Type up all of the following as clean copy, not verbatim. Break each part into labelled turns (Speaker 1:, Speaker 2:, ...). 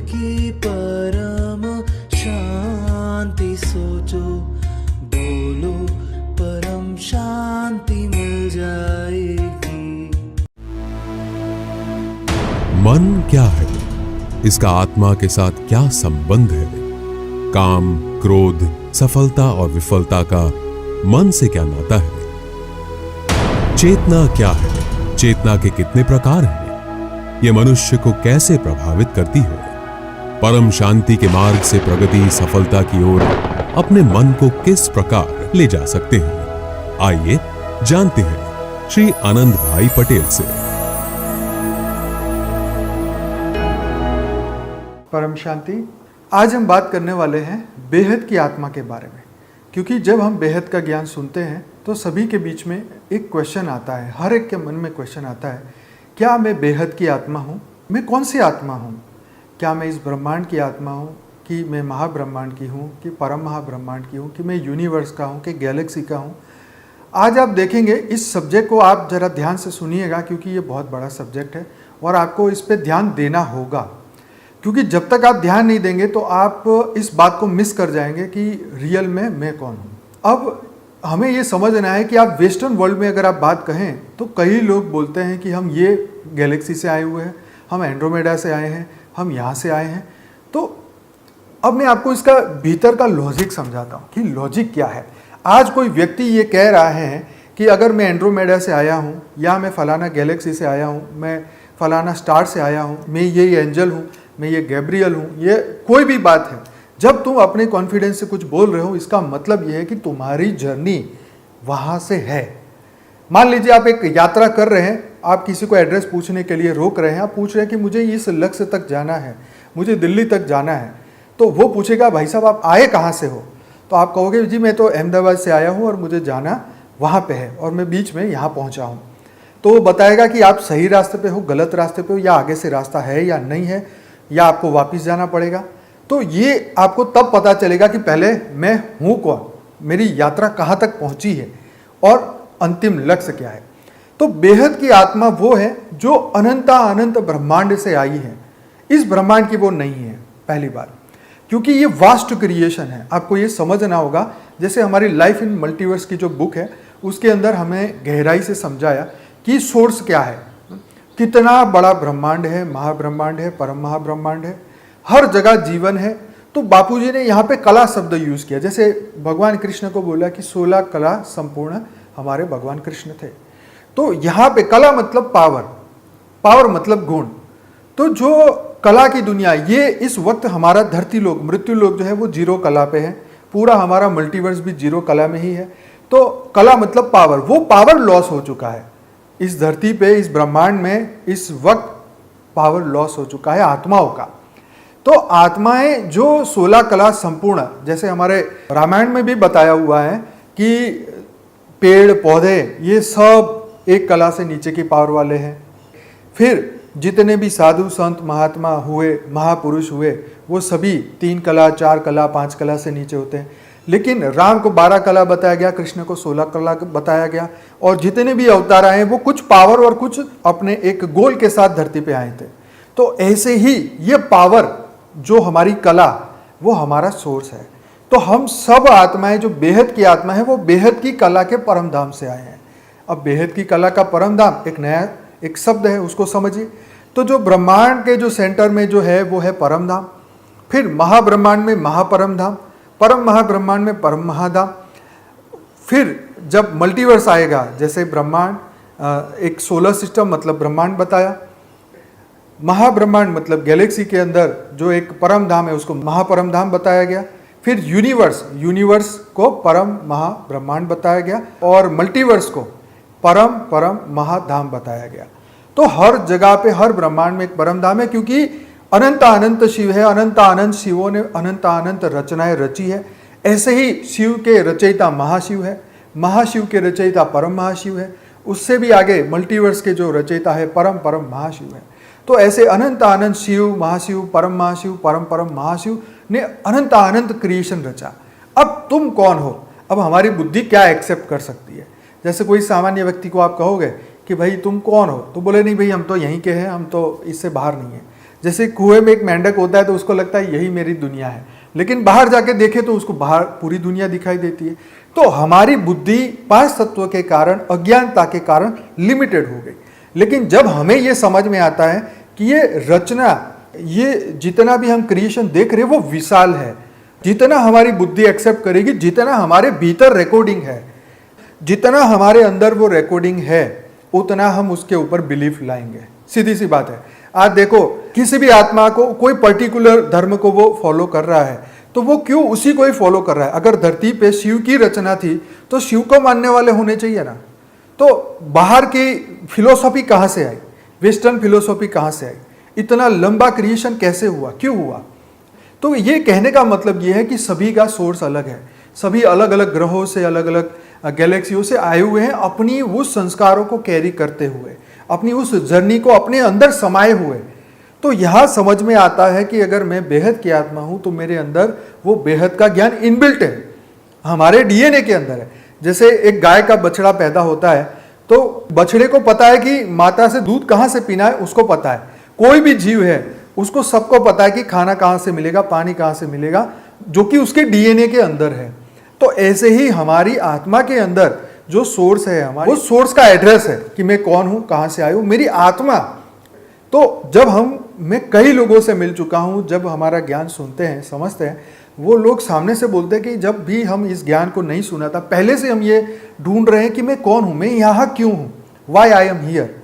Speaker 1: की परम शांति सोचो, बोलो परम शांति मिल जाएगी।
Speaker 2: मन क्या है? इसका आत्मा के साथ क्या संबंध है? काम, क्रोध, सफलता और विफलता का मन से क्या नाता है? चेतना क्या है? चेतना के कितने प्रकार हैं? यह मनुष्य को कैसे प्रभावित करती है? परम शांति के मार्ग से प्रगति, सफलता की ओर अपने मन को किस प्रकार ले जा सकते हैं? आइए जानते हैं श्री आनंद भाई पटेल से।
Speaker 3: परम शांति। आज हम बात करने वाले हैं बेहद की आत्मा के बारे में, क्योंकि जब हम बेहद का ज्ञान सुनते हैं तो सभी के बीच में एक क्वेश्चन आता है, हर एक के मन में क्वेश्चन आता है, क्या मैं बेहद की आत्मा हूँ? मैं कौन सी आत्मा हूँ? क्या मैं इस ब्रह्मांड की आत्मा हूँ, कि मैं महाब्रह्मांड की हूँ, कि परम महाब्रह्मांड की हूँ, कि मैं यूनिवर्स का हूँ, कि गैलेक्सी का हूँ? आज आप देखेंगे इस सब्जेक्ट को, आप ज़रा ध्यान से सुनिएगा, क्योंकि ये बहुत बड़ा सब्जेक्ट है और आपको इस पर ध्यान देना होगा, क्योंकि जब तक आप ध्यान नहीं देंगे तो आप इस बात को मिस कर जाएंगे कि रियल में मैं कौन हूँ। अब हमें ये समझना है कि आप वेस्टर्न वर्ल्ड में अगर आप बात कहें तो कई लोग बोलते हैं कि हम ये गैलेक्सी से आए हुए हैं, हम एंड्रोमेडा से आए हैं, हम यहाँ से आए हैं। तो अब मैं आपको इसका भीतर का लॉजिक समझाता हूँ कि लॉजिक क्या है। आज कोई व्यक्ति ये कह रहा है कि अगर मैं एंड्रोमेडा से आया हूँ, या मैं फलाना गैलेक्सी से आया हूँ, मैं फलाना स्टार से आया हूँ, मैं ये एंजल हूँ, मैं ये गैब्रियल हूँ, ये कोई भी बात है, जब तुम अपने कॉन्फिडेंस से कुछ बोल रहे हो, इसका मतलब ये है कि तुम्हारी जर्नी वहाँ से है। मान लीजिए आप एक यात्रा कर रहे हैं, आप किसी को एड्रेस पूछने के लिए रोक रहे हैं, आप पूछ रहे हैं कि मुझे इस लक्ष्य तक जाना है, मुझे दिल्ली तक जाना है। तो वो पूछेगा, भाई साहब आप आए कहाँ से हो? तो आप कहोगे, जी मैं तो अहमदाबाद से आया हूँ और मुझे जाना वहाँ पे है और मैं बीच में यहाँ पहुँचा हूँ। तो वो बताएगा कि आप सही रास्ते पे हो, गलत रास्ते पे हो, या आगे से रास्ता है या नहीं है, या आपको वापस जाना पड़ेगा। तो ये आपको तब पता चलेगा कि पहले मैं हूँ कौन, मेरी यात्रा कहाँ तक पहुँची है और अंतिम लक्ष्य क्या है। तो बेहद की आत्मा वो है जो अनंत ब्रह्मांड से आई है, इस ब्रह्मांड की वो नहीं है। पहली बात, क्योंकि ये वास्ट क्रिएशन है, आपको ये समझना होगा। जैसे हमारी लाइफ इन मल्टीवर्स की जो बुक है, उसके अंदर हमें गहराई से समझाया कि सोर्स क्या है, कितना बड़ा ब्रह्मांड है, महाब्रह्मांड है, परम महाब्रह्मांड है, हर जगह जीवन है। तो बापूजी ने यहाँ पे कला शब्द यूज किया। जैसे भगवान कृष्ण को बोला कि 16 कला संपूर्ण हमारे भगवान कृष्ण थे। तो यहाँ पे कला मतलब पावर, पावर मतलब गुण। तो जो कला की दुनिया, ये इस वक्त हमारा धरती लोक, मृत्यु लोक जो है वो जीरो कला पे है, पूरा हमारा मल्टीवर्स भी जीरो कला में ही है। तो कला मतलब पावर, वो पावर लॉस हो चुका है इस धरती पे, इस ब्रह्मांड में इस वक्त पावर लॉस हो चुका है आत्माओं का। तो आत्माएं जो 16 कला संपूर्ण, जैसे हमारे रामायण में भी बताया हुआ है कि पेड़ पौधे ये सब एक कला से नीचे की पावर वाले हैं। फिर जितने भी साधु संत महात्मा हुए, महापुरुष हुए, वो सभी 3 कला, 4 कला, 5 कला से नीचे होते हैं। लेकिन राम को 12 कला बताया गया, कृष्ण को 16 कला बताया गया, और जितने भी अवतार आए वो कुछ पावर और कुछ अपने एक गोल के साथ धरती पे आए थे। तो ऐसे ही ये पावर जो हमारी कला, वो हमारा सोर्स है। तो हम सब आत्माएं, जो बेहद की आत्मा है, वो बेहद की कला के परम धाम से आए हैं। अब बेहद की कला का परम धाम एक नया एक शब्द है, उसको समझिए। तो जो ब्रह्मांड के जो सेंटर में जो है वो है परम धाम, फिर महाब्रह्मांड में महापरम धाम, परम महाब्रह्मांड में परम महाधाम। फिर जब मल्टीवर्स आएगा, जैसे ब्रह्मांड एक सोलर सिस्टम मतलब ब्रह्मांड बताया, महाब्रह्मांड मतलब गैलेक्सी के अंदर जो एक परम धाम है उसको महापरम धाम बताया गया। फिर यूनिवर्स को परम महाब्रह्मांड बताया गया, और मल्टीवर्स को परम महाधाम बताया गया। तो हर जगह पे, हर ब्रह्मांड में एक परम धाम है, क्योंकि अनंत शिव है, अनंत शिवों ने अनंत रचनाएं रची है। ऐसे ही शिव के रचयिता महाशिव है, महाशिव के रचयिता परम महाशिव है, उससे भी आगे मल्टीवर्स के जो रचयिता है परम महाशिव है। तो ऐसे अनंत शिव, महाशिव, परम महाशिव ने अनंत क्रिएशन रचा। अब तुम कौन हो? अब हमारी बुद्धि क्या एक्सेप्ट कर सकती है? जैसे कोई सामान्य व्यक्ति को आप कहोगे कि भाई तुम कौन हो, तो बोले नहीं भाई हम तो यहीं के हैं, हम तो इससे बाहर नहीं है। जैसे कुएं में एक मेंढक होता है तो उसको लगता है यही मेरी दुनिया है, लेकिन बाहर जाके देखे तो उसको बाहर पूरी दुनिया दिखाई देती है। तो हमारी बुद्धि पांच तत्व के कारण, अज्ञानता के कारण लिमिटेड हो गई। लेकिन जब हमें ये समझ में आता है कि ये रचना, ये जितना भी हम क्रिएशन देख रहे हैं वो विशाल है, जितना हमारी बुद्धि एक्सेप्ट करेगी, जितना हमारे भीतर रिकॉर्डिंग है, जितना हमारे अंदर वो रिकॉर्डिंग है, उतना हम उसके ऊपर बिलीफ लाएंगे। सीधी सी बात है। आज देखो, किसी भी आत्मा को, कोई पर्टिकुलर धर्म को वो फॉलो कर रहा है तो वो क्यों उसी को ही फॉलो कर रहा है? अगर धरती पे शिव की रचना थी तो शिव को मानने वाले होने चाहिए ना। तो बाहर की फिलोसॉफी कहाँ से आई? वेस्टर्न फिलोसॉफी कहाँ से आई? इतना लंबा क्रिएशन कैसे हुआ, क्यों हुआ? तो ये कहने का मतलब ये है कि सभी का सोर्स अलग है, सभी अलग अलग ग्रहों से, अलग अलग गैलेक्सियों से आए हुए हैं, अपनी उस संस्कारों को कैरी करते हुए, अपनी उस जर्नी को अपने अंदर समाये हुए। तो यह समझ में आता है कि अगर मैं बेहद की आत्मा हूं तो मेरे अंदर वो बेहद का ज्ञान इनबिल्ट है, हमारे डीएनए के अंदर है। जैसे एक गाय का बछड़ा पैदा होता है तो बछड़े को पता है कि माता से दूध कहाँ से पीना है, उसको पता है। कोई भी जीव है उसको सबको पता है कि खाना कहाँ से मिलेगा, पानी कहाँ से मिलेगा, जो कि उसके डीएनए के अंदर है। तो ऐसे ही हमारी आत्मा के अंदर जो सोर्स है, हमारा वो सोर्स का एड्रेस है कि मैं कौन हूं, कहां से आया हूं, मेरी आत्मा। तो जब मैं कई लोगों से मिल चुका हूं, जब हमारा ज्ञान सुनते हैं, समझते हैं, वो लोग सामने से बोलते हैं कि जब भी हम इस ज्ञान को नहीं सुना था, पहले से हम ये ढूंढ रहे हैं कि मैं कौन हूं, मैं यहाँ क्यों हूं, वाई आई एम हियर,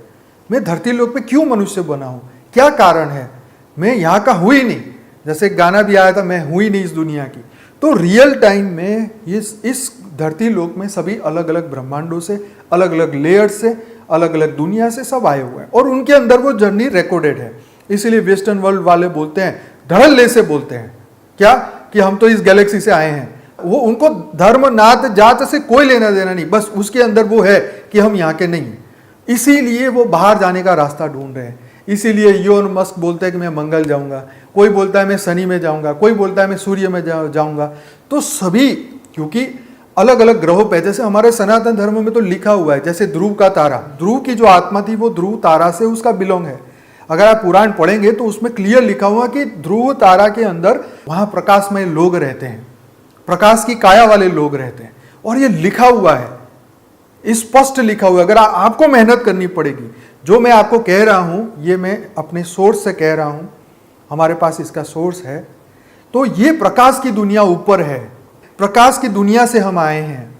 Speaker 3: मैं धरती लोक पे क्यों मनुष्य बना हूं, क्या कारण है, मैं यहाँ का हूँ ही नहीं। जैसे एक गाना भी आया था, मैं हूँ ही नहीं इस दुनिया की। तो रियल टाइम में इस धरती लोक में सभी अलग अलग ब्रह्मांडों से, अलग अलग लेयर्स से, अलग अलग दुनिया से सब आए हुए हैं और उनके अंदर वो जर्नी रिकॉर्डेड है। इसीलिए वेस्टर्न वर्ल्ड वाले बोलते हैं, धड़ल्ले से बोलते हैं क्या, कि हम तो इस गैलेक्सी से आए हैं। वो उनको धर्म, नात, जात से कोई लेना देना नहीं, बस उसके अंदर वो है कि हम यहाँ के नहीं हैं। इसीलिए वो बाहर जाने का रास्ता ढूंढ रहे हैं। इसीलिए इलोन मस्क बोलते हैं कि मैं मंगल जाऊंगा, कोई बोलता है मैं शनि में जाऊंगा, कोई बोलता है मैं सूर्य में जाऊंगा। तो सभी, क्योंकि अलग अलग ग्रहों पे, जैसे हमारे सनातन धर्म में तो लिखा हुआ है, जैसे ध्रुव का तारा, ध्रुव की जो आत्मा थी वो ध्रुव तारा से उसका बिलोंग है। अगर आप पुराण पढ़ेंगे तो उसमें क्लियर लिखा हुआ कि ध्रुव तारा के अंदर वहां प्रकाशमय लोग रहते हैं, प्रकाश की काया वाले लोग रहते हैं, और ये लिखा हुआ है, स्पष्ट लिखा हुआ है। अगर आपको मेहनत करनी पड़ेगी। जो मैं आपको कह रहा हूं ये मैं अपने सोर्स से कह रहा हूं, हमारे पास इसका सोर्स है। तो ये प्रकाश की दुनिया ऊपर है, प्रकाश की दुनिया से हम आए हैं,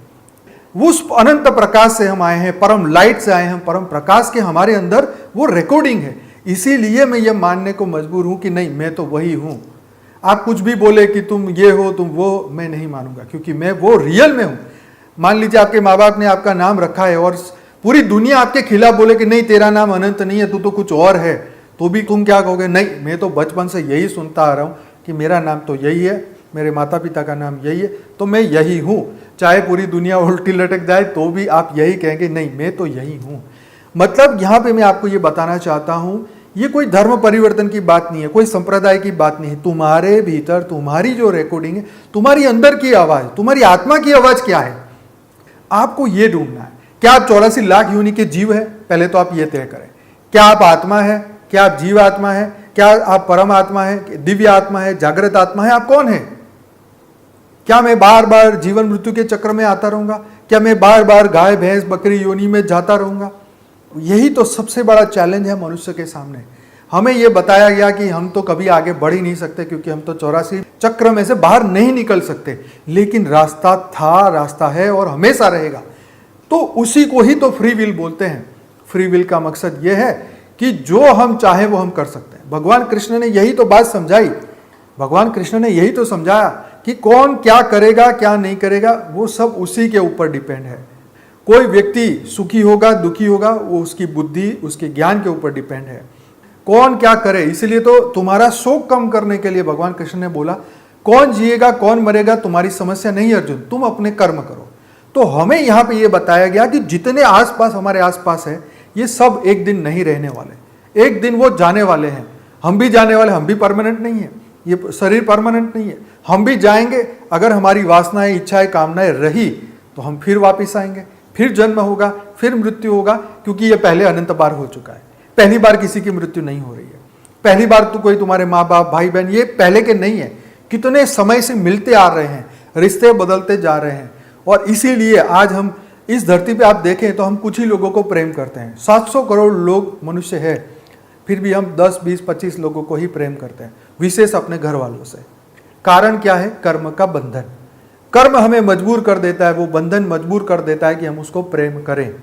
Speaker 3: उस अनंत प्रकाश से हम आए हैं, परम लाइट से आए हैं, परम प्रकाश के हमारे अंदर वो रिकॉर्डिंग है। इसीलिए मैं ये मानने को मजबूर हूं कि नहीं, मैं तो वही हूं। आप कुछ भी बोले कि तुम ये हो, तुम वो, मैं नहीं मानूंगा, क्योंकि मैं वो रियल में हूं। मान लीजिए आपके माँ बाप ने आपका नाम रखा है और पूरी दुनिया आपके खिलाफ बोले कि नहीं तेरा नाम अनंत नहीं है, तू तो कुछ और है, तो भी तुम क्या कहोगे? नहीं, मैं तो बचपन से यही सुनता आ रहा हूं कि मेरा नाम तो यही है, मेरे माता पिता का नाम यही है, तो मैं यही हूं। चाहे पूरी दुनिया उल्टी लटक जाए तो भी आप यही कहेंगे, नहीं मैं तो यही हूं। मतलब यहां पे मैं आपको ये बताना चाहता हूं, ये कोई धर्म परिवर्तन की बात नहीं है, कोई संप्रदाय की बात नहीं है। तुम्हारे भीतर तुम्हारी जो रिकॉर्डिंग है, तुम्हारी अंदर की आवाज, तुम्हारी आत्मा की आवाज क्या है, आपको ये ढूंढना है। क्या आप 84 लाख योनि के जीव है? पहले तो आप ये तय करें। क्या आप आत्मा है? क्या आप जीव आत्मा है? क्या आप परम आत्मा है, दिव्य आत्मा है, जागृत आत्मा है? आप कौन है? क्या मैं बार बार जीवन मृत्यु के चक्र में आता रहूंगा? क्या मैं बार बार गाय भैंस बकरी योनि में जाता रहूंगा? यही तो सबसे बड़ा चैलेंज है मनुष्य के सामने। हमें यह बताया गया कि हम तो कभी आगे बढ़ ही नहीं सकते, क्योंकि हम तो 84 चक्र में से बाहर नहीं निकल सकते। लेकिन रास्ता था, रास्ता है और हमेशा रहेगा। तो उसी को ही तो फ्री विल बोलते हैं। फ्री विल का मकसद यह है कि जो हम चाहे वो हम कर सकते हैं। भगवान कृष्ण ने यही तो बात समझाई, भगवान कृष्ण ने यही तो समझाया कि कौन क्या करेगा क्या नहीं करेगा वो सब उसी के ऊपर डिपेंड है। कोई व्यक्ति सुखी होगा दुखी होगा वो उसकी बुद्धि, उसके ज्ञान के ऊपर डिपेंड है। कौन क्या करे, इसलिए तो तुम्हारा शोक कम करने के लिए भगवान कृष्ण ने बोला, कौन जिएगा कौन मरेगा तुम्हारी समस्या नहीं अर्जुन, तुम अपने कर्म करो। तो हमें यहाँ पे ये बताया गया कि जितने आसपास हमारे आसपास है ये सब एक दिन नहीं रहने वाले, एक दिन वो जाने वाले हैं। हम भी जाने वाले, हम भी परमानेंट नहीं है, ये शरीर परमानेंट नहीं है, हम भी जाएंगे। अगर हमारी वासनाएं, इच्छाएं, कामनाएं रही तो हम फिर वापस आएंगे, फिर जन्म होगा, फिर मृत्यु होगा, क्योंकि ये पहले अनंत बार हो चुका है। पहली बार किसी की मृत्यु नहीं हो रही है। पहली बार तो कोई तुम्हारे माँ बाप भाई बहन ये पहले के नहीं है, कितने समय से मिलते आ रहे हैं, रिश्ते बदलते जा रहे हैं। और इसीलिए आज हम इस धरती पे आप देखें तो हम कुछ ही लोगों को प्रेम करते हैं। 700 करोड़ लोग मनुष्य है, फिर भी हम 10, 20, 25 लोगों को ही प्रेम करते हैं, विशेष अपने घर वालों से। कारण क्या है? कर्म का बंधन। कर्म हमें मजबूर कर देता है, वो बंधन मजबूर कर देता है कि हम उसको प्रेम करें।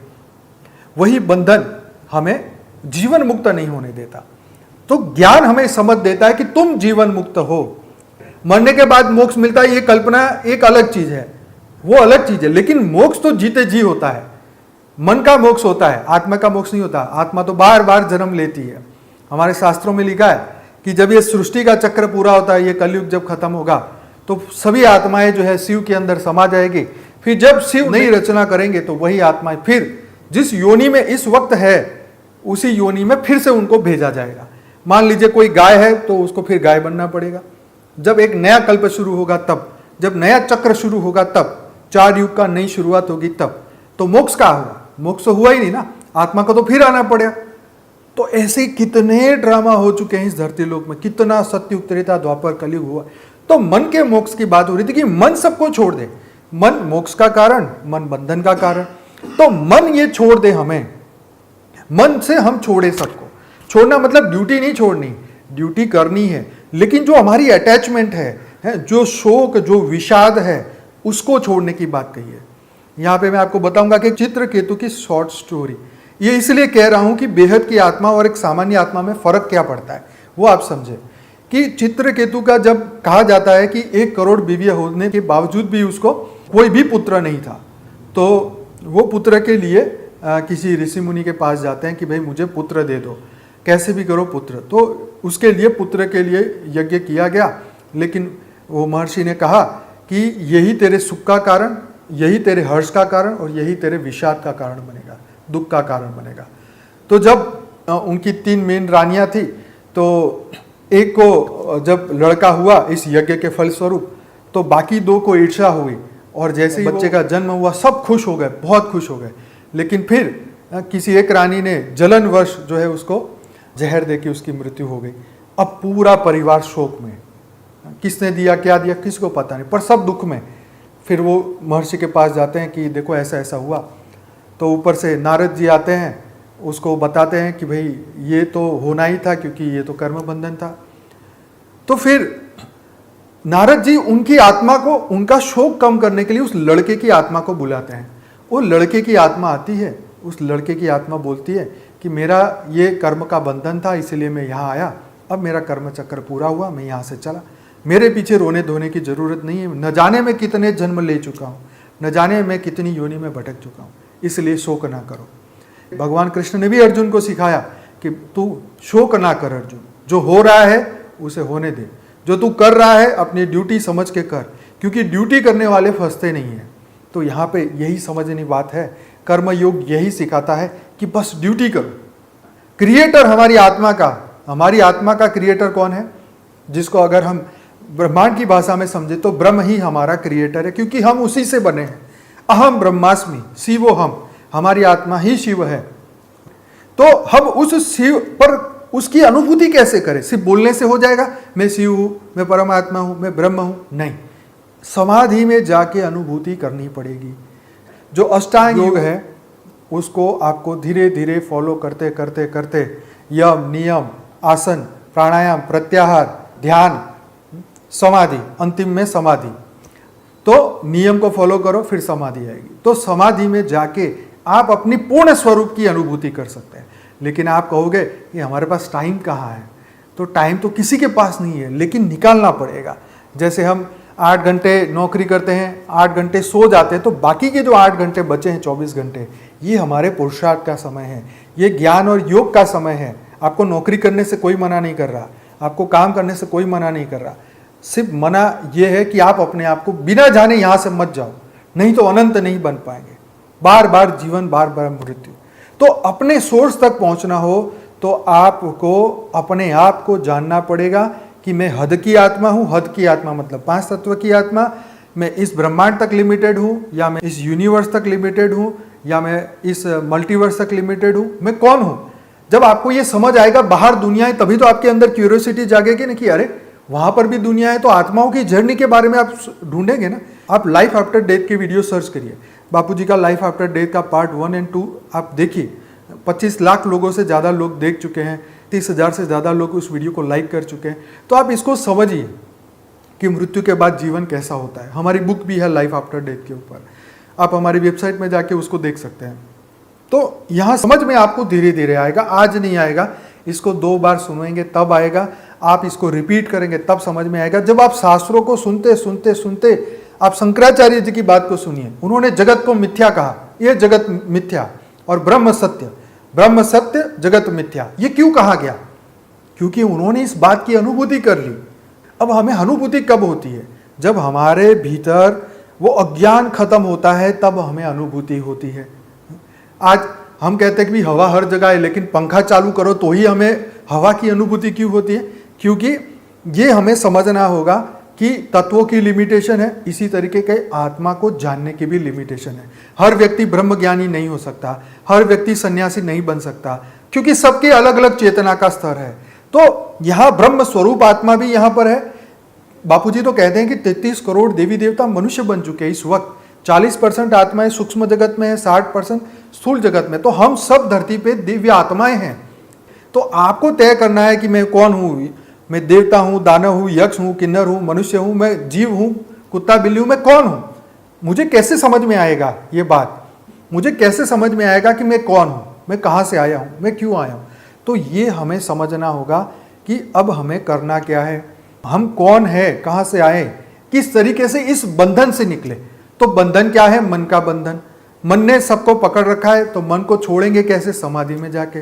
Speaker 3: वही बंधन हमें जीवन मुक्त नहीं होने देता। तो ज्ञान हमें समझ देता है कि तुम जीवन मुक्त हो। मरने के बाद मोक्ष मिलता है, ये कल्पना एक अलग चीज है, वो अलग चीज है। लेकिन मोक्ष तो जीते जी होता है, मन का मोक्ष होता है, आत्मा का मोक्ष नहीं होता। आत्मा तो बार बार जन्म लेती है। हमारे शास्त्रों में लिखा है कि जब ये सृष्टि का चक्र पूरा होता है, ये कलयुग जब खत्म होगा तो सभी आत्माएं जो है शिव के अंदर समा जाएगी। फिर जब शिव नई रचना करेंगे तो वही आत्माएं फिर जिस योनि में इस वक्त है उसी योनि में फिर से उनको भेजा जाएगा। मान लीजिए कोई गाय है तो उसको फिर गाय बनना पड़ेगा। जब एक नया कल्प शुरू होगा तब, जब नया चक्र शुरू होगा तब, 4 युग का नई शुरुआत होगी तब। तो मोक्ष का होगा? मोक्ष तो हुआ ही नहीं ना, आत्मा को तो फिर आना पड़ेगा। तो ऐसे कितने ड्रामा हो चुके हैं इस धरती लोक में, कितना सत्युग त्रेता द्वापर कलयुग हुआ। तो मन के मोक्ष की बात हो रही थी कि मन सबको छोड़ दे। मन मोक्ष का कारण, मन बंधन का कारण। तो मन ये छोड़ दे हमें, मन से हम छोड़े सबको। छोड़ना मतलब ड्यूटी नहीं छोड़नी, ड्यूटी करनी है, लेकिन जो हमारी अटैचमेंट है, जो शोक, जो विषाद है, उसको छोड़ने की बात कही है। यहाँ पे मैं आपको बताऊंगा कि चित्रकेतु की शॉर्ट स्टोरी। ये इसलिए कह रहा हूं कि बेहद की आत्मा और एक सामान्य आत्मा में फर्क क्या पड़ता है वो आप समझे। कि चित्रकेतु का जब कहा जाता है कि 1 करोड़ बीवियां होने के बावजूद भी उसको कोई भी पुत्र नहीं था, तो वो पुत्र के लिए किसी ऋषि मुनि के पास जाते हैं कि भाई मुझे पुत्र दे दो, कैसे भी करो पुत्र। तो उसके लिए पुत्र के लिए यज्ञ किया गया, लेकिन वो महर्षि ने कहा कि यही तेरे सुख का कारण, यही तेरे हर्ष का कारण और यही तेरे विषाद का कारण बनेगा, दुख का कारण बनेगा। तो जब उनकी 3 मेन रानियां थी, तो एक को जब लड़का हुआ इस यज्ञ के फलस्वरूप, तो बाकी 2 को ईर्ष्या हुई और जैसे ही बच्चे का जन्म हुआ सब खुश हो गए, बहुत खुश हो गए। लेकिन फिर किसी एक रानी ने जलनवश जो है उसको जहर देके उसकी मृत्यु हो गई। अब पूरा परिवार शोक में, किसने दिया क्या दिया किसी को पता नहीं, पर सब दुख में। फिर वो महर्षि के पास जाते हैं कि देखो ऐसा ऐसा हुआ। तो ऊपर से नारद जी आते हैं, उसको बताते हैं कि भाई ये तो होना ही था क्योंकि ये तो कर्म बंधन था। तो फिर नारद जी उनकी आत्मा को, उनका शोक कम करने के लिए उस लड़के की आत्मा को बुलाते हैं। वो लड़के की आत्मा आती है, उस लड़के की आत्मा बोलती है कि मेरा ये कर्म का बंधन था इसलिए मैं यहाँ आया, अब मेरा कर्म चक्र पूरा हुआ, मैं यहाँ से चला, मेरे पीछे रोने धोने की जरूरत नहीं है। न जाने में कितने जन्म ले चुका हूँ, न जाने में कितनी योनि में भटक चुका हूँ, इसलिए शोक ना करो। भगवान कृष्ण ने भी अर्जुन को सिखाया कि तू शोक ना कर अर्जुन, जो हो रहा है उसे होने दे, जो तू कर रहा है अपनी ड्यूटी समझ के कर, क्योंकि ड्यूटी करने वाले फंसते नहीं हैं। तो यहाँ पे यही समझने बात है, कर्म योग यही सिखाता है कि बस ड्यूटी करो। क्रिएटर हमारी आत्मा का क्रिएटर कौन है? जिसको अगर हम ब्रह्मांड की भाषा में समझे तो ब्रह्म ही हमारा क्रिएटर है, क्योंकि हम उसी से बने हैं। अहम ब्रह्मास्मि शिवो हम, हमारी आत्मा ही शिव है। तो हम उस शिव पर उसकी अनुभूति कैसे करें? सिर्फ बोलने से हो जाएगा मैं शिव हूं, मैं परमात्मा हूं, मैं ब्रह्म हूं? नहीं, समाधि में जाके अनुभूति करनी पड़ेगी। जो अष्टांग योग है उसको आपको धीरे धीरे फॉलो करते करते करते यम, नियम, आसन, प्राणायाम, प्रत्याहार, ध्यान, समाधि, अंतिम में समाधि। तो नियम को फॉलो करो फिर समाधि आएगी। तो समाधि में जाके आप अपनी पूर्ण स्वरूप की अनुभूति कर सकते हैं। लेकिन आप कहोगे कि हमारे पास टाइम कहाँ है? तो टाइम तो किसी के पास नहीं है, लेकिन निकालना पड़ेगा। जैसे हम 8 घंटे नौकरी करते हैं, 8 घंटे सो जाते हैं, तो बाकी के जो 8 घंटे बचे हैं 24 घंटे, ये हमारे पुरुषार्थ का समय है, ये ज्ञान और योग का समय है। आपको नौकरी करने से कोई मना नहीं कर रहा, आपको काम करने से कोई मना नहीं कर रहा। सिर्फ मना ये है कि आप अपने आप को बिना जाने यहाँ से मत जाओ, नहीं तो अनंत नहीं बन पाएंगे। बार बार जीवन, बार बार मृत्यु। तो अपने सोर्स तक पहुंचना हो तो आपको अपने आप को जानना पड़ेगा कि मैं हद की आत्मा हूं। हद की आत्मा मतलब 5 तत्व की आत्मा। मैं इस ब्रह्मांड तक लिमिटेड हूं, या मैं इस यूनिवर्स तक लिमिटेड हूं, या मैं इस मल्टीवर्स तक लिमिटेड हूं। मैं कौन हूं? जब आपको ये समझ आएगा बाहर दुनिया है, तभी तो आपके अंदर क्यूरियोसिटी जागेगी ना कि अरे वहां पर भी दुनिया है, तो आत्माओं की जर्नी के बारे में आप ढूंढेंगे ना। आप लाइफ आफ्टर डेथ के वीडियो सर्च करिए, बापूजी का लाइफ आफ्टर डेथ का पार्ट 1 और 2 आप देखिए। 25 लाख लोगों से ज़्यादा लोग देख चुके हैं, 30,000 से ज़्यादा लोग उस वीडियो को लाइक कर चुके हैं। तो आप इसको समझिए कि मृत्यु के बाद जीवन कैसा होता है। हमारी बुक भी है लाइफ आफ्टर डेथ के ऊपर, आप हमारी वेबसाइट में जाके उसको देख सकते हैं। तो यहाँ समझ में आपको धीरे धीरे आएगा, आज नहीं आएगा, इसको 2 बार सुनेंगे तब आएगा, आप इसको रिपीट करेंगे तब समझ में आएगा। जब आप शास्त्रों को सुनते सुनते सुनते आप शंकराचार्य जी की बात को सुनिए, उन्होंने जगत को मिथ्या कहा, यह जगत मिथ्या और ब्रह्म सत्य, ब्रह्म सत्य जगत मिथ्या। ये क्यों कहा गया? क्योंकि उन्होंने इस बात की अनुभूति कर ली। अब हमें अनुभूति कब होती है? जब हमारे भीतर वो अज्ञान खत्म होता है, तब हमें अनुभूति होती है। आज हम कहते हैं कि हवा हर जगह है, लेकिन पंखा चालू करो तो ही हमें हवा की अनुभूति क्यों होती है? क्योंकि ये हमें समझना होगा कि तत्वों की लिमिटेशन है, इसी तरीके के आत्मा को जानने की भी लिमिटेशन है। हर व्यक्ति ब्रह्मज्ञानी नहीं हो सकता, हर व्यक्ति सन्यासी नहीं बन सकता, क्योंकि सबके अलग अलग चेतना का स्तर है। तो यहाँ ब्रह्म स्वरूप आत्मा भी यहाँ पर है। बापूजी तो कहते हैं कि 33 करोड़ देवी देवता मनुष्य बन चुके हैं इस वक्त। 40% आत्माएं सूक्ष्म जगत में है, 60% स्थूल जगत में। तो हम सब धरती पे दिव्य आत्माएं हैं। तो आपको तय करना है कि मैं कौन हूँ, मैं देवता हूँ, दानव हूँ, यक्ष हूँ, किन्नर हूँ, मनुष्य हूँ, मैं जीव हूँ, कुत्ता बिल्ली हूँ, मैं कौन हूँ? मुझे कैसे समझ में आएगा ये बात? मुझे कैसे समझ में आएगा कि मैं कौन हूँ, मैं कहाँ से आया हूँ, मैं क्यों आया हूँ? तो ये हमें समझना होगा कि अब हमें करना क्या है, हम कौन है, कहाँ से आए, किस तरीके से इस बंधन से निकले। तो बंधन क्या है? मन का बंधन। मन ने सबको पकड़ रखा है, तो मन को छोड़ेंगे कैसे? समाधि में जाके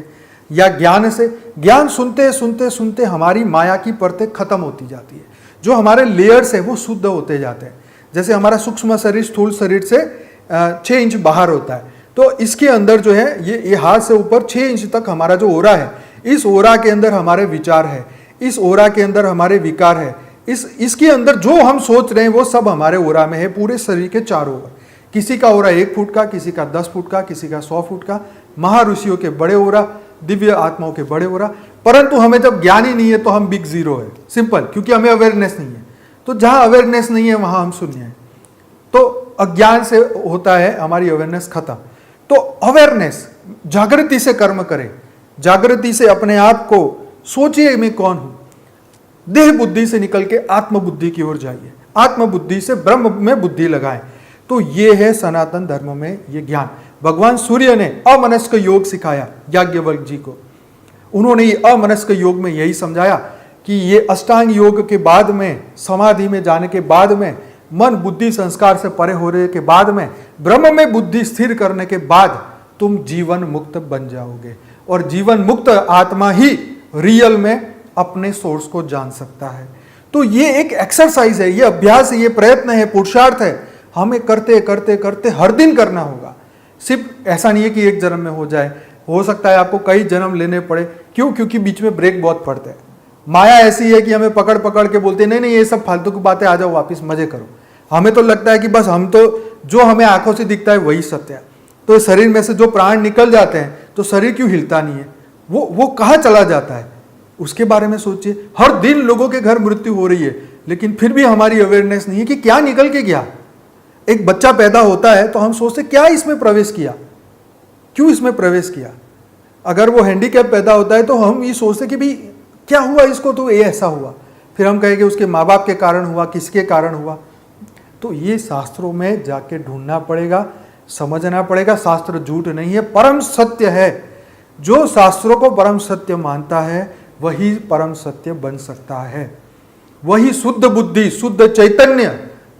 Speaker 3: या ज्ञान से। ज्ञान सुनते सुनते सुनते हमारी माया की परतें खत्म होती जाती है, जो हमारे लेयर्स है वो शुद्ध होते जाते हैं। जैसे हमारा सूक्ष्म शरीर स्थूल शरीर से 6 इंच बाहर होता है, तो इसके अंदर जो है ये हाथ से ऊपर 6 इंच तक हमारा जो ओरा है, इस ओरा के अंदर हमारे विचार है, इस ओरा के अंदर हमारे विकार है, इसके अंदर जो हम सोच रहे हैं वो सब हमारे ओरा में है, पूरे शरीर के चारों ओर। किसी का ओरा 1 फुट का, किसी का 10 फुट का, किसी का 100 फुट का, महाऋषियों के बड़े ओरा, दिव्य आत्माओं के बड़े ओरा। परंतु हमें जब ज्ञान ही नहीं है तो हम बिग जीरो है, सिंपल, क्योंकि हमें अवेयरनेस नहीं है। तो जहां अवेयरनेस नहीं है वहां हम शून्य है। तो अज्ञान से होता है हमारी अवेयरनेस खत्म। तो अवेयरनेस, जागृति से कर्म करें, जागृति से अपने आप को सोचिए मैं कौन हूं। देह बुद्धि से निकल के आत्म बुद्धि की ओर जाइए, आत्म बुद्धि से ब्रह्म में बुद्धि लगाएं। तो ये है सनातन धर्म में ये ज्ञान। भगवान सूर्य ने अमनस्क योग सिखाया याज्ञवल्क्य जी को। उन्होंने ये अमनस्क योग में यही समझाया कि ये अष्टांग योग के बाद में, समाधि में जाने के बाद में, मन बुद्धि संस्कार से परे होने के बाद में, ब्रह्म में बुद्धि स्थिर करने के बाद तुम जीवन मुक्त बन जाओगे। और जीवन मुक्त आत्मा ही रियल में अपने सोर्स को जान सकता है। तो ये एक एक्सरसाइज है, ये अभ्यास है, ये प्रयत्न है, पुरुषार्थ है। हमें करते करते करते हर दिन करना होगा। सिर्फ ऐसा नहीं है कि एक जन्म में हो जाए, हो सकता है आपको कई जन्म लेने पड़े। क्यों? क्योंकि बीच में ब्रेक बहुत पड़ते हैं। माया ऐसी है कि हमें पकड़ पकड़ के बोलते नहीं नहीं ये सब फालतू की बातें, आ जाओ वापस मजे करो। हमें तो लगता है कि बस हम तो जो हमें आंखों से दिखता है वही सत्य है। तो शरीर में से जो प्राण निकल जाते हैं तो शरीर क्यों हिलता नहीं है, वो कहाँ चला जाता है, उसके बारे में सोचिए। हर दिन लोगों के घर मृत्यु हो रही है, लेकिन फिर भी हमारी अवेयरनेस नहीं है कि क्या निकल के गया। एक बच्चा पैदा होता है तो हम सोचते क्या इसमें प्रवेश किया, क्यों इसमें प्रवेश किया। अगर वो हैंडीकैप पैदा होता है तो हम ये सोचते कि भाई क्या हुआ इसको, तो ये ऐसा हुआ। फिर हम कहेंगे उसके माँ बाप के कारण हुआ, किसके कारण हुआ। तो ये शास्त्रों में जाके ढूंढना पड़ेगा, समझना पड़ेगा। शास्त्र झूठ नहीं है, परम सत्य है। जो शास्त्रों को परम सत्य मानता है वही परम सत्य बन सकता है, वही शुद्ध बुद्धि, शुद्ध चैतन्य,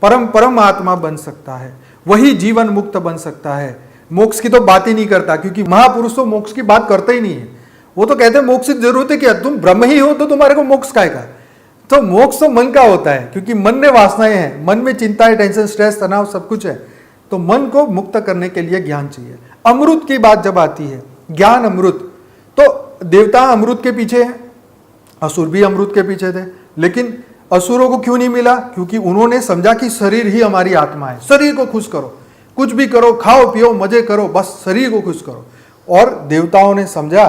Speaker 3: परम परम आत्मा बन सकता है, वही जीवन मुक्त बन सकता है। मोक्ष की तो बात ही नहीं करता, क्योंकि महापुरुष तो मोक्ष की बात करते ही नहीं है। वो तो कहते हैं मोक्ष की जरूरत है क्या, तुम ब्रह्म ही हो तो तुम्हारे को मोक्ष काय का। तो मोक्ष तो मन का होता है, क्योंकि मन में वासनाएं हैं, मन में चिंताएं, टेंशन, स्ट्रेस, तनाव सब कुछ है। तो मन को मुक्त करने के लिए ज्ञान चाहिए। अमृत की बात जब आती है, ज्ञान अमृत, तो देवता अमृत के पीछे है, असुर भी अमृत के पीछे थे। लेकिन असुरों को क्यों नहीं मिला? क्योंकि उन्होंने समझा कि शरीर ही हमारी आत्मा है, शरीर को खुश करो, कुछ भी करो, खाओ पियो मजे करो, बस शरीर को खुश करो। और देवताओं ने समझा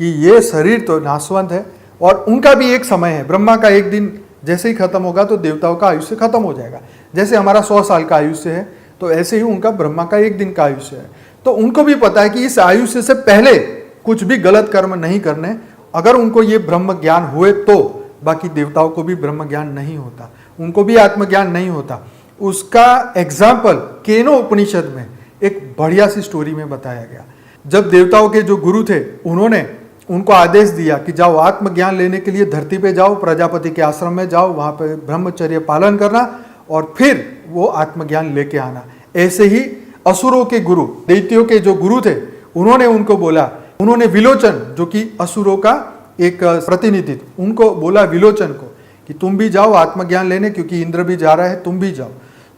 Speaker 3: कि ये शरीर तो नाशवंत है और उनका भी एक समय है। ब्रह्मा का एक दिन जैसे ही खत्म होगा तो देवताओं का आयुष्य खत्म हो जाएगा। जैसे हमारा 100 साल का आयुष्य है तो ऐसे ही उनका ब्रह्मा का एक दिन का आयुष्य है। तो उनको भी पता है कि इस आयुष्य से पहले कुछ भी गलत कर्म नहीं करने। अगर उनको ये ब्रह्म ज्ञान हुए तो बाकी देवताओं को भी ब्रह्म ज्ञान नहीं होता, उनको भी आत्मज्ञान नहीं होता। उसका एग्जाम्पल केनो उपनिषद में एक बढ़िया सी स्टोरी में बताया गया। जब देवताओं के जो गुरु थे उन्होंने उनको आदेश दिया कि जाओ आत्मज्ञान लेने के लिए धरती पे जाओ, प्रजापति के आश्रम में जाओ, वहां पे ब्रह्मचर्य पालन करना और फिर वो आत्मज्ञान लेके आना। ऐसे ही असुरों के गुरु, दैत्यों के जो गुरु थे, उन्होंने उनको बोला, उन्होंने विलोचन जो कि असुरों का एक प्रतिनिधित्व, उनको बोला विलोचन को कि तुम भी जाओ आत्मज्ञान लेने, क्योंकि इंद्र भी जा रहा है, तुम भी जाओ।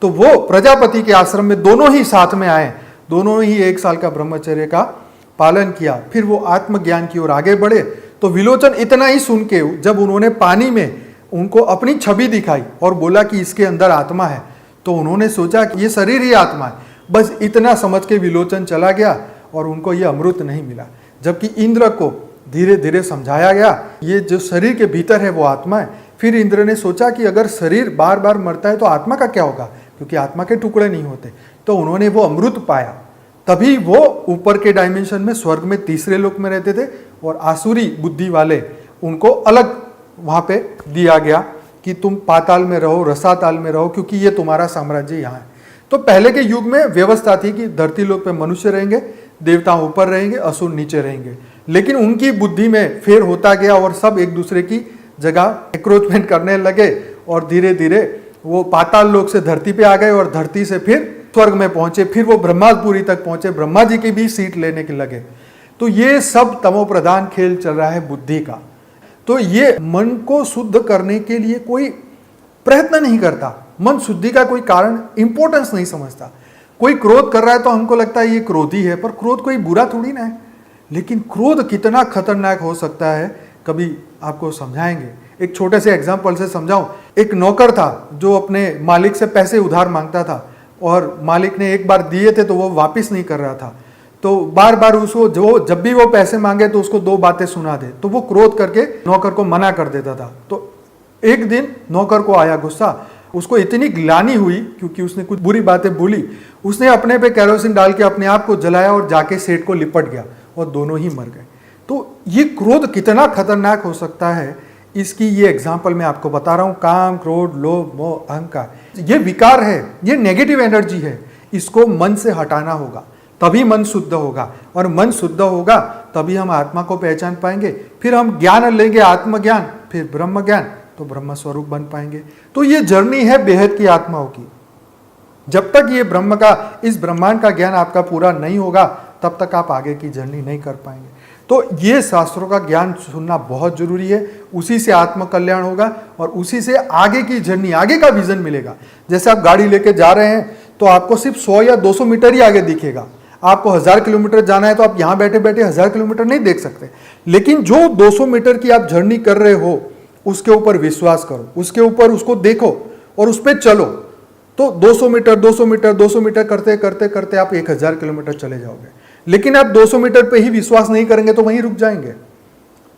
Speaker 3: तो वो प्रजापति के आश्रम में दोनों ही साथ में आए, दोनों ही 1 साल का ब्रह्मचर्य का पालन किया, फिर वो आत्मज्ञान की ओर आगे बढ़े। तो विलोचन इतना ही सुन के जब उन्होंने पानी में उनको अपनी छवि दिखाई और बोला कि इसके अंदर आत्मा है, तो उन्होंने सोचा कि ये शरीर ही आत्मा है। बस इतना समझ के विलोचन चला गया और उनको ये अमृत नहीं मिला। जबकि इंद्र को धीरे धीरे समझाया गया ये जो शरीर के भीतर है वो आत्मा है। फिर इंद्र ने सोचा कि अगर शरीर बार बार मरता है तो आत्मा का क्या होगा, क्योंकि आत्मा के टुकड़े नहीं होते। तो उन्होंने वो अमृत पाया, तभी वो ऊपर के डायमेंशन में स्वर्ग में तीसरे लोक में रहते थे और आसुरी बुद्धि वाले उनको अलग वहां पे दिया गया कि तुम पाताल में रहो, रसाताल में रहो, क्योंकि ये तुम्हारा साम्राज्य यहाँ है। तो पहले के युग में व्यवस्था थी कि धरती लोक पे मनुष्य रहेंगे, देवता ऊपर रहेंगे, असुर नीचे रहेंगे। लेकिन उनकी बुद्धि में फेर होता गया और सब एक दूसरे की जगह एक्रोचमेंट करने लगे और धीरे धीरे वो पाताल लोक से धरती पे आ गए और धरती से फिर स्वर्ग में पहुंचे। फिर वो ब्रह्मापुरी तक पहुंचे, ब्रह्मा जी की भी सीट लेने के लगे। तो ये सब तमो प्रधान खेल चल रहा है बुद्धि का। तो ये मन को शुद्ध करने के लिए कोई प्रयत्न नहीं करता, मन शुद्धि का कोई कारण इंपॉर्टेंस नहीं समझता। कोई क्रोध कर रहा है तो हमको लगता है ये क्रोधी है, पर क्रोध कोई बुरा थोड़ी ना है। लेकिन क्रोध कितना खतरनाक हो सकता है कभी आपको समझाएंगे। एक छोटे से एग्जाम्पल से समझाऊं। एक नौकर था जो अपने मालिक से पैसे उधार मांगता था और मालिक ने एक बार दिए थे तो वो वापस नहीं कर रहा था। तो बार बार उसको जब भी वो पैसे मांगे तो उसको 2 बातें सुना दे, तो वो क्रोध करके नौकर को मना कर देता था। तो एक दिन नौकर को आया गुस्सा, उसको इतनी ग्लानि हुई क्योंकि उसने कुछ बुरी बातें बोली, उसने अपने पे केरोसिन डाल के अपने आप को जलाया और जाके सेठ को लिपट गया और दोनों ही मर गए। तो ये क्रोध कितना खतरनाक हो सकता है, इसकी ये एग्जाम्पल मैं आपको बता रहा हूं। काम, क्रोध, लोभ, मोह, अहंकार, ये विकार है, ये नेगेटिव एनर्जी है। इसको मन से हटाना होगा, तभी मन शुद्ध होगा। और मन शुद्ध होगा तभी हम आत्मा को पहचान पाएंगे। फिर हम ज्ञान लेंगे, आत्मज्ञान, फिर ब्रह्म ज्ञान, तो ब्रह्म स्वरूप बन पाएंगे। तो ये जर्नी है बेहद की आत्माओं की। जब तक ये ब्रह्म का, इस ब्रह्मांड का ज्ञान आपका पूरा नहीं होगा तब तक आप आगे की जर्नी नहीं कर पाएंगे। तो ये शास्त्रों का ज्ञान सुनना बहुत जरूरी है। उसी से आत्म कल्याण होगा और उसी से आगे की जर्नी, आगे का विजन मिलेगा। जैसे आप गाड़ी लेके जा रहे हैं तो आपको सिर्फ 100 या 200 मीटर ही आगे दिखेगा। आपको 1000 किलोमीटर जाना है तो आप यहाँ बैठे बैठे 1000 किलोमीटर नहीं देख सकते। लेकिन जो 200 मीटर की आप जर्नी कर रहे हो उसके ऊपर विश्वास करो, उसके ऊपर उसको देखो और उस पर चलो। तो 200 मीटर 200 मीटर 200 मीटर करते करते करते आप 1000 किलोमीटर चले जाओगे। लेकिन आप 200 मीटर पे ही विश्वास नहीं करेंगे तो वहीं रुक जाएंगे।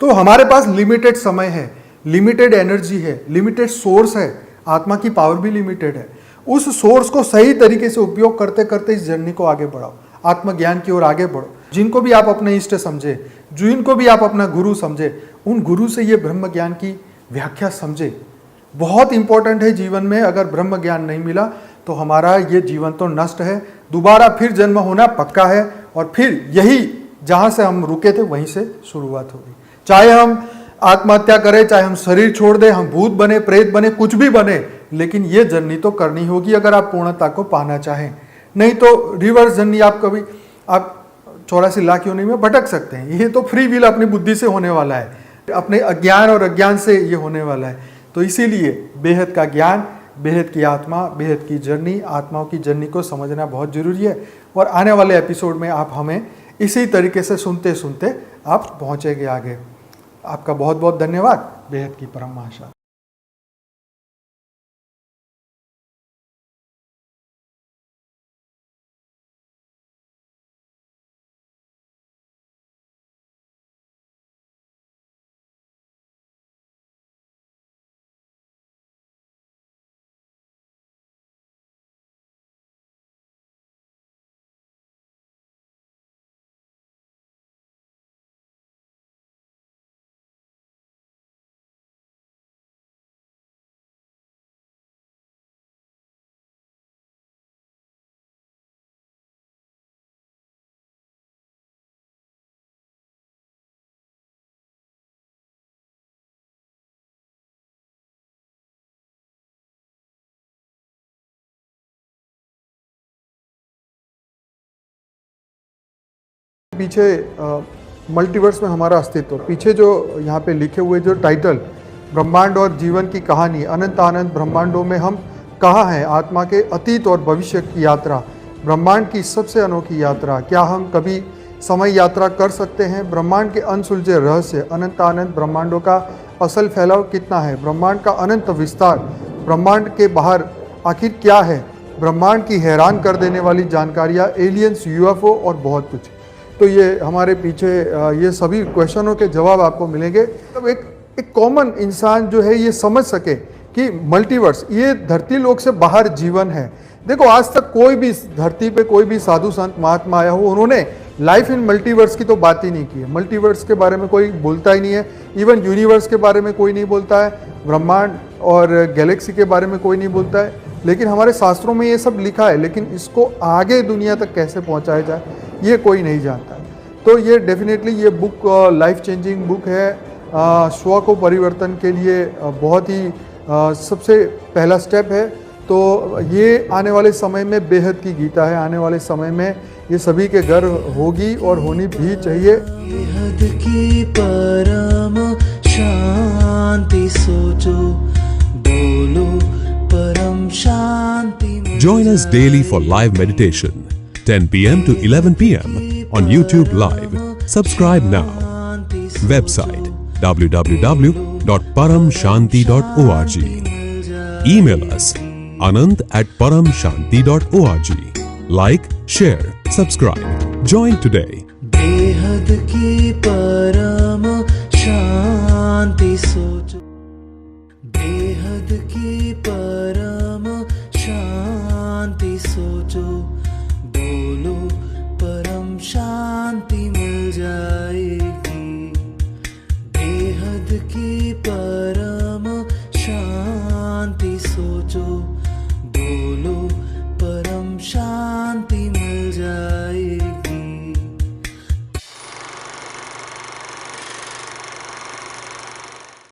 Speaker 3: तो हमारे पास लिमिटेड समय है, लिमिटेड एनर्जी है, लिमिटेड सोर्स है, आत्मा की पावर भी लिमिटेड है। उस सोर्स को सही तरीके से उपयोग करते करते इस जर्नी को आगे बढ़ाओ, आत्मज्ञान की ओर आगे बढ़ो। जिनको भी आप अपने इष्ट समझे, जिनको भी आप अपना गुरु समझे, उन गुरु से ये ब्रह्म ज्ञान की व्याख्या समझे। बहुत इंपॉर्टेंट है जीवन में। अगर ब्रह्म ज्ञान नहीं मिला तो हमारा ये जीवन तो नष्ट है, दोबारा फिर जन्म होना पक्का है और फिर यही जहां से हम रुके थे वहीं से शुरुआत होगी। चाहे हम आत्महत्या करें, चाहे हम शरीर छोड़ दें, हम भूत बने, प्रेत बने, कुछ भी बने, लेकिन ये जर्नी तो करनी होगी अगर आप पूर्णता को पाना चाहें। नहीं तो रिवर्स जर्नी आप कभी 84 लाख योनि में भटक सकते हैं। ये तो फ्री विल अपनी बुद्धि से होने वाला है, अपने अज्ञान और अज्ञान से ये होने वाला है। तो इसीलिए बेहद का ज्ञान, बेहद की आत्मा, बेहद की जर्नी, आत्माओं की जर्नी को समझना बहुत जरूरी है। और आने वाले एपिसोड में आप हमें इसी तरीके से सुनते सुनते आप पहुंचेंगे आगे। आपका बहुत बहुत धन्यवाद। बेहद की परम आशा। पीछे मल्टीवर्स में हमारा अस्तित्व, पीछे जो यहाँ पे लिखे हुए जो टाइटल ब्रह्मांड और जीवन की कहानी, अनंत अनंत ब्रह्मांडों में हम कहाँ हैं, आत्मा के अतीत और भविष्य की यात्रा, ब्रह्मांड की सबसे अनोखी यात्रा, क्या हम कभी समय यात्रा कर सकते हैं, ब्रह्मांड के अनसुलझे रहस्य, अनंत अनंत ब्रह्मांडों का असल फैलाव कितना है, ब्रह्मांड का अनंत विस्तार, ब्रह्मांड के बाहर आखिर क्या है, ब्रह्मांड की हैरान कर देने वाली जानकारियाँ, एलियंस, यूएफओ और बहुत कुछ। तो ये हमारे पीछे ये सभी क्वेश्चनों के जवाब आपको मिलेंगे। तब एक कॉमन इंसान जो है ये समझ सके कि मल्टीवर्स ये धरती लोक से बाहर जीवन है। देखो आज तक कोई भी धरती पे कोई भी साधु संत महात्मा आया हो, उन्होंने लाइफ इन मल्टीवर्स की तो बात ही नहीं की है। मल्टीवर्स के बारे में कोई बोलता ही नहीं है, इवन यूनिवर्स के बारे में कोई नहीं बोलता है, ब्रह्मांड और गैलेक्सी के बारे में कोई नहीं बोलता है। लेकिन हमारे शास्त्रों में ये सब लिखा है, लेकिन इसको आगे दुनिया तक कैसे पहुंचाया जाए ये कोई नहीं जानता है। तो ये डेफिनेटली ये बुक लाइफ चेंजिंग बुक है, स्व को परिवर्तन के लिए बहुत ही सबसे पहला स्टेप है। तो ये आने वाले समय में बेहद की गीता है, आने वाले समय में ये सभी के घर होगी और होनी भी चाहिए।
Speaker 1: बेहद की परम शांति सोचो, बोलो परम शांति।
Speaker 2: Join us daily for live meditation, 10 p.m. to 11 p.m. on YouTube Live. Subscribe now. Website www.paramshanti.org. Email us anant@paramshanti.org. Like, share, subscribe. Join today.
Speaker 1: बेहद की परम शांति सोचो, बेहद की परम शांति सोचो, बोलो परम शांति मिल जाएगी। बेहद की परम